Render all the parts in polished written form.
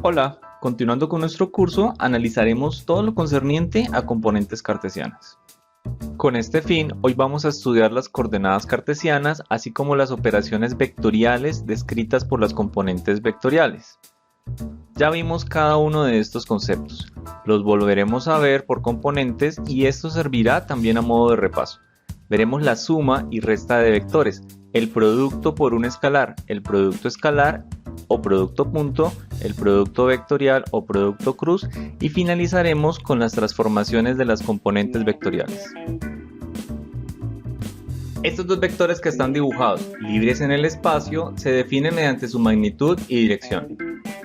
Hola, continuando con nuestro curso, analizaremos todo lo concerniente a componentes cartesianas. Con este fin, hoy vamos a estudiar las coordenadas cartesianas, así como las operaciones vectoriales descritas por las componentes vectoriales. Ya vimos cada uno de estos conceptos, los volveremos a ver por componentes y esto servirá también a modo de repaso. Veremos la suma y resta de vectores, el producto por un escalar, el producto escalar o producto punto, el producto vectorial o producto cruz y finalizaremos con las transformaciones de las componentes vectoriales. Estos dos vectores que están dibujados, libres en el espacio, se definen mediante su magnitud y dirección.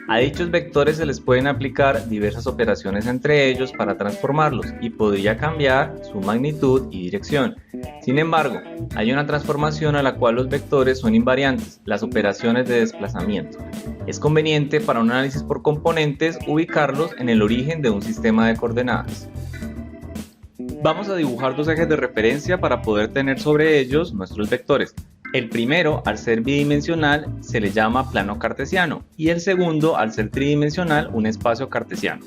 A dichos vectores se les pueden aplicar diversas operaciones entre ellos para transformarlos y podría cambiar su magnitud y dirección. Sin embargo, hay una transformación a la cual los vectores son invariantes, las operaciones de desplazamiento. Es conveniente para un análisis por componentes ubicarlos en el origen de un sistema de coordenadas. Vamos a dibujar dos ejes de referencia para poder tener sobre ellos nuestros vectores. El primero, al ser bidimensional, se le llama plano cartesiano y el segundo, al ser tridimensional, un espacio cartesiano,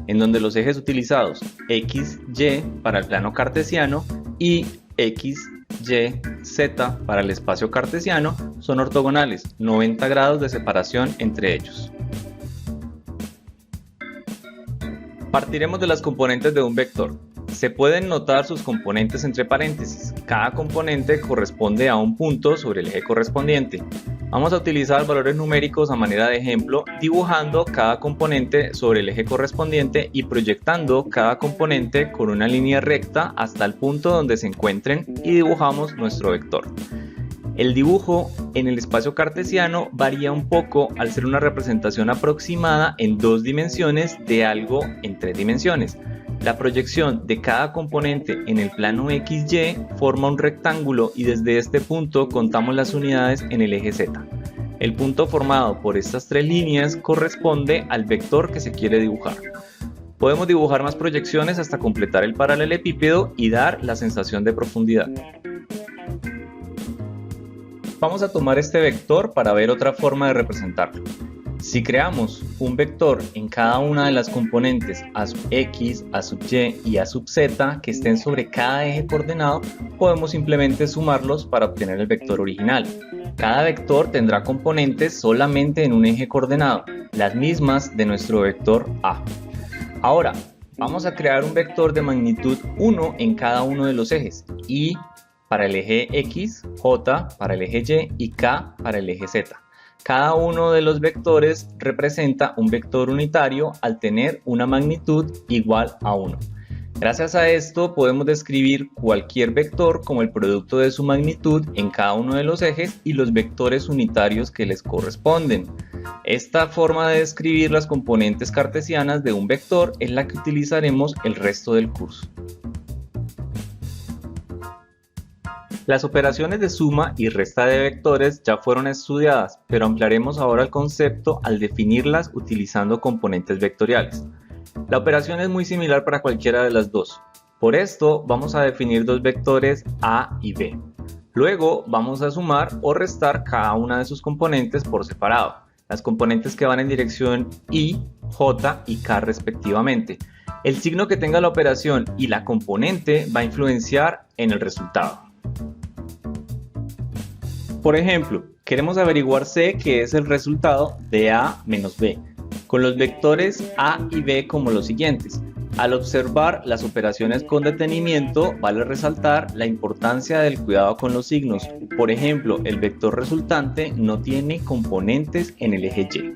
en donde los ejes utilizados x, y para el plano cartesiano y x, y, z para el espacio cartesiano son ortogonales, 90 grados de separación entre ellos. Partiremos de las componentes de un vector. Se pueden notar sus componentes entre paréntesis. Cada componente corresponde a un punto sobre el eje correspondiente. Vamos a utilizar valores numéricos a manera de ejemplo, dibujando cada componente sobre el eje correspondiente y proyectando cada componente con una línea recta hasta el punto donde se encuentren y dibujamos nuestro vector. El dibujo en el espacio cartesiano varía un poco al ser una representación aproximada en dos dimensiones de algo en tres dimensiones. La proyección de cada componente en el plano XY forma un rectángulo y desde este punto contamos las unidades en el eje Z. El punto formado por estas tres líneas corresponde al vector que se quiere dibujar. Podemos dibujar más proyecciones hasta completar el paralelepípedo y dar la sensación de profundidad. Vamos a tomar este vector para ver otra forma de representarlo. Si creamos un vector en cada una de las componentes a sub x, a sub y y a sub z que estén sobre cada eje coordenado, podemos simplemente sumarlos para obtener el vector original. Cada vector tendrá componentes solamente en un eje coordenado, las mismas de nuestro vector A. Ahora, vamos a crear un vector de magnitud 1 en cada uno de los ejes, y para el eje x, j para el eje y k para el eje z. Cada uno de los vectores representa un vector unitario al tener una magnitud igual a 1. Gracias a esto podemos describir cualquier vector como el producto de su magnitud en cada uno de los ejes y los vectores unitarios que les corresponden. Esta forma de describir las componentes cartesianas de un vector es la que utilizaremos el resto del curso. Las operaciones de suma y resta de vectores ya fueron estudiadas, pero ampliaremos ahora el concepto al definirlas utilizando componentes vectoriales. La operación es muy similar para cualquiera de las dos. Por esto vamos a definir dos vectores A y B. Luego vamos a sumar o restar cada una de sus componentes por separado, las componentes que van en dirección Y, J y K respectivamente. El signo que tenga la operación y la componente va a influenciar en el resultado. Por ejemplo, queremos averiguar C, que es el resultado de A menos B, con los vectores A y B como los siguientes. Al observar las operaciones con detenimiento, vale resaltar la importancia del cuidado con los signos. Por ejemplo, el vector resultante no tiene componentes en el eje Y.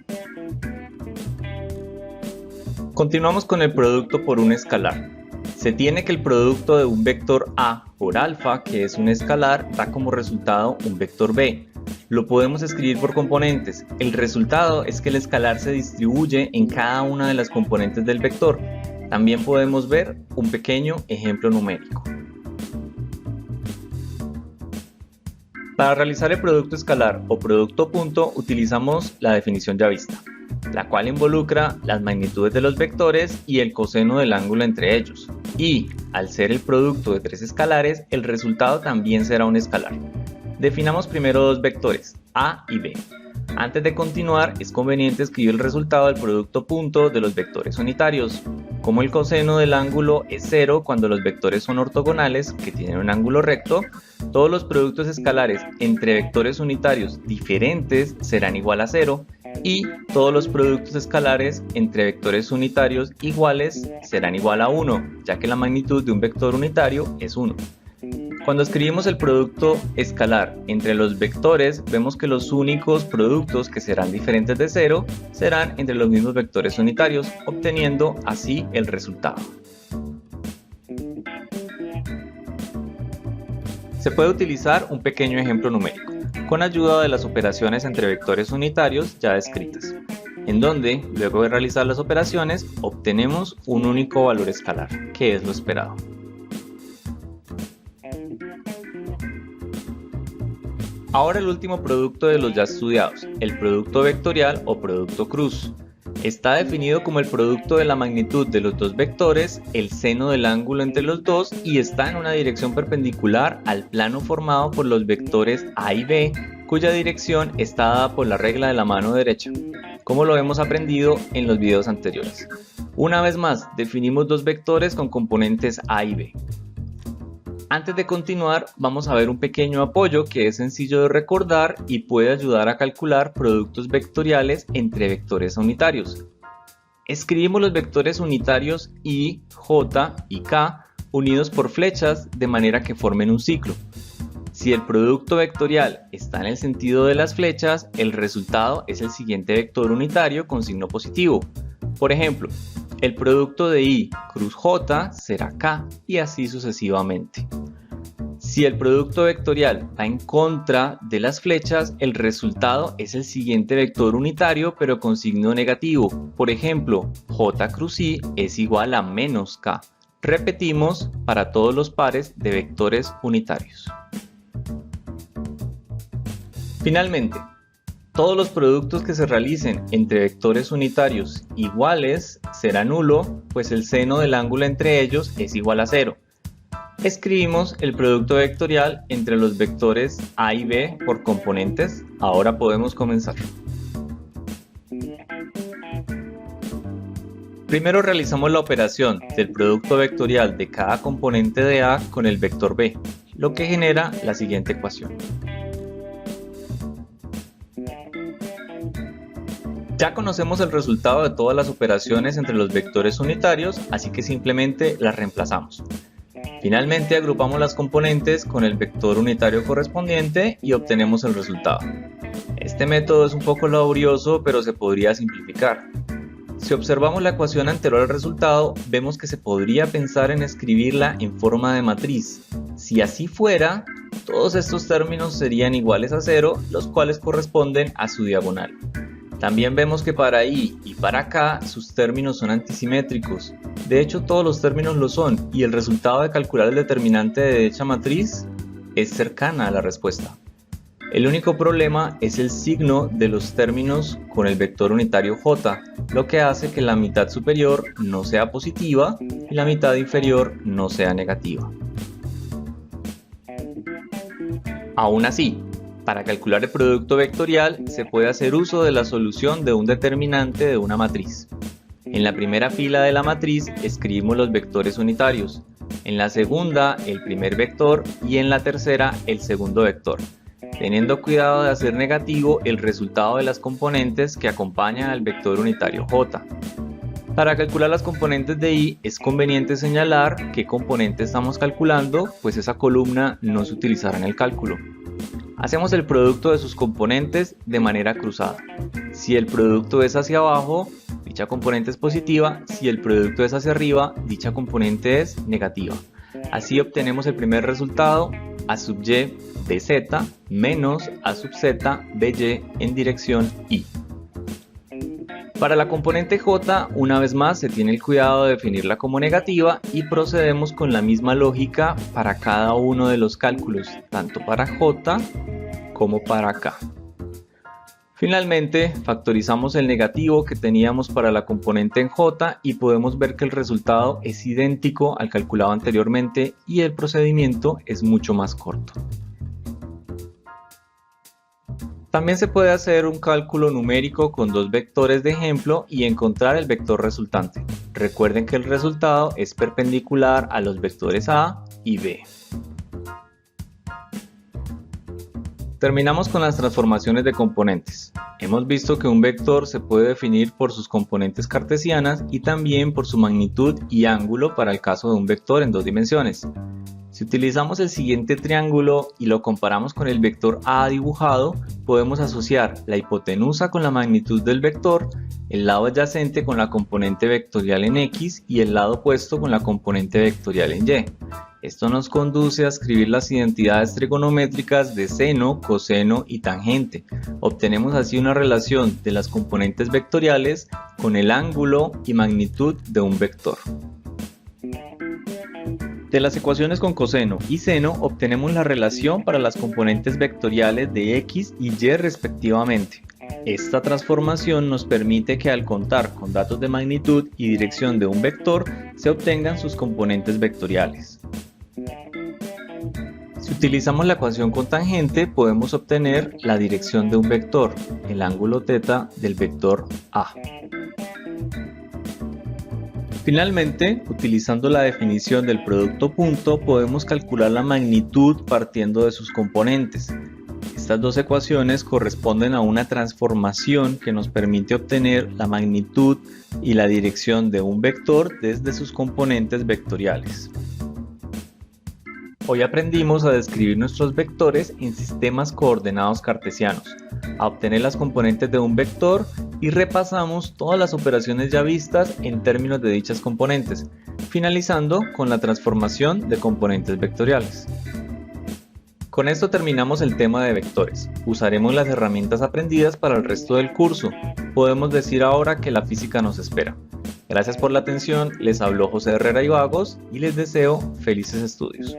Continuamos con el producto por un escalar. Se tiene que el producto de un vector A por alfa, que es un escalar, da como resultado un vector B. Lo podemos escribir por componentes. El resultado es que el escalar se distribuye en cada una de las componentes del vector. También podemos ver un pequeño ejemplo numérico. Para realizar el producto escalar o producto punto utilizamos la definición ya vista, la cual involucra las magnitudes de los vectores y el coseno del ángulo entre ellos. Y, al ser el producto de tres escalares, el resultado también será un escalar. Definamos primero dos vectores, A y B. Antes de continuar, es conveniente escribir el resultado del producto punto de los vectores unitarios. Como el coseno del ángulo es 0 cuando los vectores son ortogonales, que tienen un ángulo recto, todos los productos escalares entre vectores unitarios diferentes serán igual a 0 y todos los productos escalares entre vectores unitarios iguales serán igual a 1, ya que la magnitud de un vector unitario es 1. Cuando escribimos el producto escalar entre los vectores, vemos que los únicos productos que serán diferentes de 0 serán entre los mismos vectores unitarios, obteniendo así el resultado. Se puede utilizar un pequeño ejemplo numérico, con ayuda de las operaciones entre vectores unitarios ya descritas, en donde, luego de realizar las operaciones, obtenemos un único valor escalar, que es lo esperado. Ahora el último producto de los ya estudiados, el producto vectorial o producto cruz. Está definido como el producto de la magnitud de los dos vectores, el seno del ángulo entre los dos y está en una dirección perpendicular al plano formado por los vectores A y B, cuya dirección está dada por la regla de la mano derecha, como lo hemos aprendido en los videos anteriores. Una vez más, definimos dos vectores con componentes A y B. Antes de continuar, vamos a ver un pequeño apoyo que es sencillo de recordar y puede ayudar a calcular productos vectoriales entre vectores unitarios. Escribimos los vectores unitarios I, J y K unidos por flechas de manera que formen un ciclo. Si el producto vectorial está en el sentido de las flechas, el resultado es el siguiente vector unitario con signo positivo. Por ejemplo, el producto de I cruz J será K y así sucesivamente. Si el producto vectorial va en contra de las flechas, el resultado es el siguiente vector unitario pero con signo negativo. Por ejemplo, J cruz I es igual a menos K. Repetimos para todos los pares de vectores unitarios. Finalmente, todos los productos que se realicen entre vectores unitarios iguales será nulo, pues el seno del ángulo entre ellos es igual a 0. Escribimos el producto vectorial entre los vectores A y B por componentes. Ahora podemos comenzar. Primero realizamos la operación del producto vectorial de cada componente de A con el vector B, lo que genera la siguiente ecuación. Ya conocemos el resultado de todas las operaciones entre los vectores unitarios, así que simplemente las reemplazamos. Finalmente agrupamos las componentes con el vector unitario correspondiente y obtenemos el resultado. Este método es un poco laborioso, pero se podría simplificar. Si observamos la ecuación anterior al resultado, vemos que se podría pensar en escribirla en forma de matriz. Si así fuera, todos estos términos serían iguales a 0, los cuales corresponden a su diagonal. También vemos que para I y para K sus términos son antisimétricos. De hecho, todos los términos lo son y el resultado de calcular el determinante de dicha matriz es cercana a la respuesta. El único problema es el signo de los términos con el vector unitario J, lo que hace que la mitad superior no sea positiva y la mitad inferior no sea negativa. Aún así, para calcular el producto vectorial se puede hacer uso de la solución de un determinante de una matriz. En la primera fila de la matriz escribimos los vectores unitarios, en la segunda el primer vector y en la tercera el segundo vector, teniendo cuidado de hacer negativo el resultado de las componentes que acompañan al vector unitario J. Para calcular las componentes de I es conveniente señalar qué componente estamos calculando, pues esa columna no se utilizará en el cálculo. Hacemos el producto de sus componentes de manera cruzada. Si el producto es hacia abajo, dicha componente es positiva. Si el producto es hacia arriba, dicha componente es negativa. Así obtenemos el primer resultado, A sub y de z menos A sub z de y en dirección I. Para la componente J, una vez más se tiene el cuidado de definirla como negativa y procedemos con la misma lógica para cada uno de los cálculos, tanto para J como para K. Finalmente, factorizamos el negativo que teníamos para la componente en J y podemos ver que el resultado es idéntico al calculado anteriormente y el procedimiento es mucho más corto. También se puede hacer un cálculo numérico con dos vectores de ejemplo y encontrar el vector resultante. Recuerden que el resultado es perpendicular a los vectores A y B. Terminamos con las transformaciones de componentes. Hemos visto que un vector se puede definir por sus componentes cartesianas y también por su magnitud y ángulo para el caso de un vector en dos dimensiones. Si utilizamos el siguiente triángulo y lo comparamos con el vector A dibujado, podemos asociar la hipotenusa con la magnitud del vector, el lado adyacente con la componente vectorial en X y el lado opuesto con la componente vectorial en Y. Esto nos conduce a escribir las identidades trigonométricas de seno, coseno y tangente. Obtenemos así una relación de las componentes vectoriales con el ángulo y magnitud de un vector. De las ecuaciones con coseno y seno obtenemos la relación para las componentes vectoriales de X y Y respectivamente. Esta transformación nos permite que al contar con datos de magnitud y dirección de un vector se obtengan sus componentes vectoriales. Si utilizamos la ecuación con tangente, podemos obtener la dirección de un vector, el ángulo θ del vector A. Finalmente, utilizando la definición del producto punto, podemos calcular la magnitud partiendo de sus componentes. Estas dos ecuaciones corresponden a una transformación que nos permite obtener la magnitud y la dirección de un vector desde sus componentes vectoriales. Hoy aprendimos a describir nuestros vectores en sistemas coordenados cartesianos, a obtener las componentes de un vector y repasamos todas las operaciones ya vistas en términos de dichas componentes, finalizando con la transformación de componentes vectoriales. Con esto terminamos el tema de vectores. Usaremos las herramientas aprendidas para el resto del curso. Podemos decir ahora que la física nos espera. Gracias por la atención, les habló José Herrera Ibagos y les deseo felices estudios.